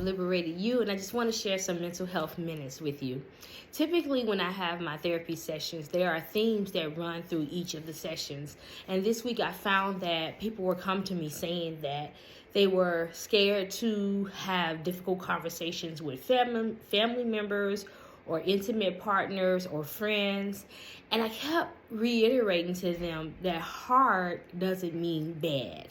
Liberated You, and I just want to share some mental health minutes with you. Typically, when I have my therapy sessions, there are themes that run through each of the sessions. And this week, I found that people were coming to me saying that they were scared to have difficult conversations with family members or intimate partners or friends. And I kept reiterating to them that hard doesn't mean bad.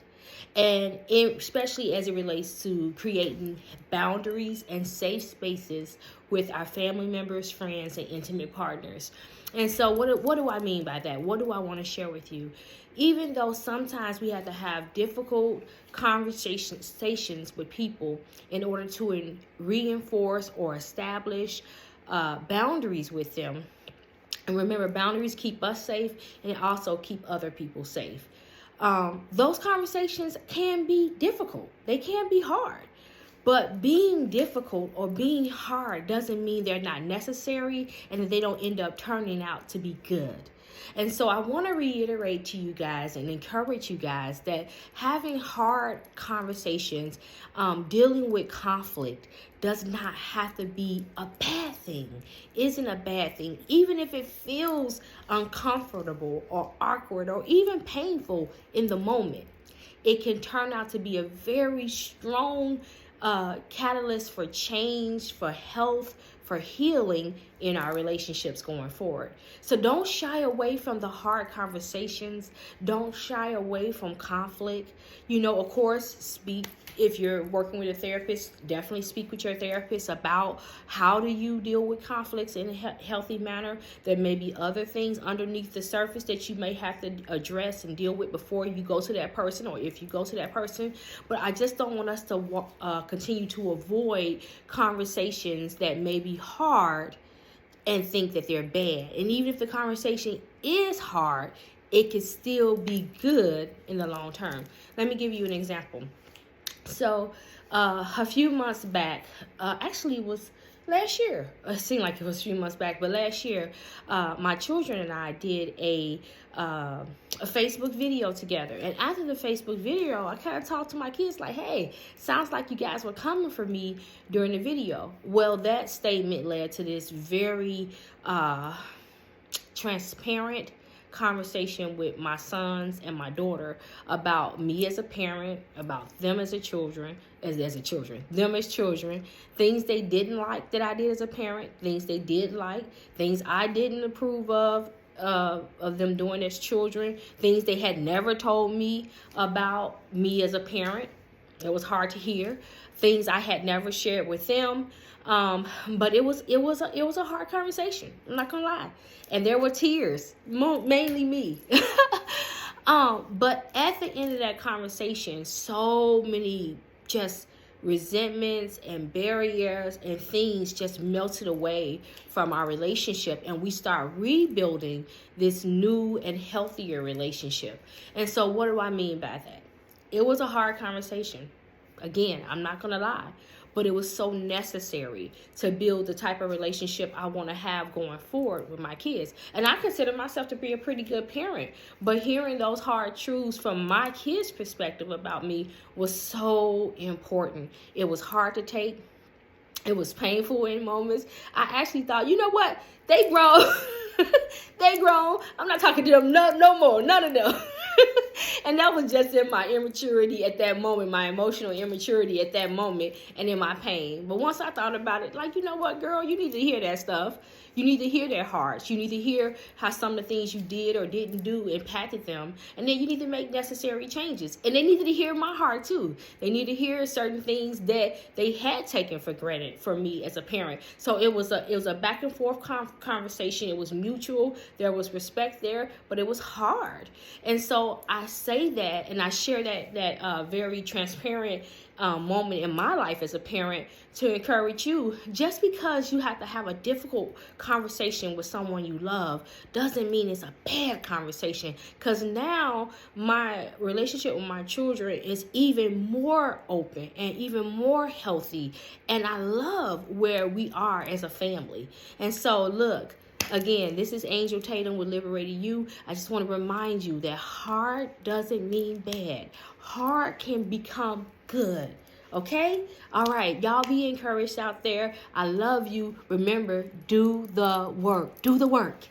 And especially as it relates to creating boundaries and safe spaces with our family members, friends, and intimate partners. And so what do I mean by that? What do I want to share with you? Even though sometimes we have to have difficult conversations with people in order to reinforce or establish boundaries with them. And remember, boundaries keep us safe and also keep other people safe. Those conversations can be difficult. They can be hard. But being difficult or being hard doesn't mean they're not necessary and that they don't end up turning out to be good. And so I want to reiterate to you guys and encourage you guys that having hard conversations, dealing with conflict does not have to be a bad thing, isn't a bad thing. Even if it feels uncomfortable or awkward or even painful in the moment, it can turn out to be a very strong catalyst for change, for health, for healing in our relationships going forward. So don't shy away from the hard conversations. Don't shy away from conflict. Of course, speak. If you're working with a therapist, definitely speak with your therapist about how do you deal with conflicts in a healthy manner. There may be other things underneath the surface that you may have to address and deal with before you go to that person, or if you go to that person. But I just don't want us to continue to avoid conversations that may be hard and think that they're bad. And even if the conversation is hard, it can still be good in the long term. Let me give you an example. So a few months back, actually it was last year. It seemed like it was a few months back, but last year, my children and I did a Facebook video together. And after the Facebook video, I kind of talked to my kids like, hey, sounds like you guys were coming for me during the video. Well, that statement led to this very transparent conversation with my sons and my daughter about me as a parent, about them as children, them as children, things they didn't like that I did as a parent, things they did like, things I didn't approve of them doing as children, things they had never told me about me as a parent. It was hard to hear. Things I had never shared with them. But it was a hard conversation. I'm not gonna lie. And there were tears, mainly me. But at the end of that conversation, so many just resentments and barriers and things just melted away from our relationship, and we start rebuilding this new and healthier relationship. And so what do I mean by that? It was a hard conversation. Again, I'm not gonna lie, but it was so necessary to build the type of relationship I want to have going forward with my kids. And I consider myself to be a pretty good parent, but hearing those hard truths from my kids' perspective about me was so important. It was hard to take. It was painful in moments. I actually thought, you know what? They grown. They grown. I'm not talking to them no more. None of them. And that was just in my immaturity at that moment, my emotional immaturity at that moment, and in my pain. But once I thought about it, like, you know what, girl, you need to hear that stuff. You need to hear their hearts. You need to hear how some of the things you did or didn't do impacted them. And then you need to make necessary changes. And they needed to hear my heart too. They need to hear certain things that they had taken for granted for me as a parent. So it was a back and forth conversation. It was mutual. There was respect there, but it was hard. And so I say that, and I share that very transparent moment in my life as a parent to encourage you. Just because you have to have a difficult conversation with someone you love doesn't mean it's a bad conversation, because now my relationship with my children is even more open and even more healthy, and I love where we are as a family. And so look, again, this is Angel Tatum with Liberated You. I just want to remind you that hard doesn't mean bad. Hard can become good. Okay? All right. Y'all be encouraged out there. I love you. Remember, do the work. Do the work.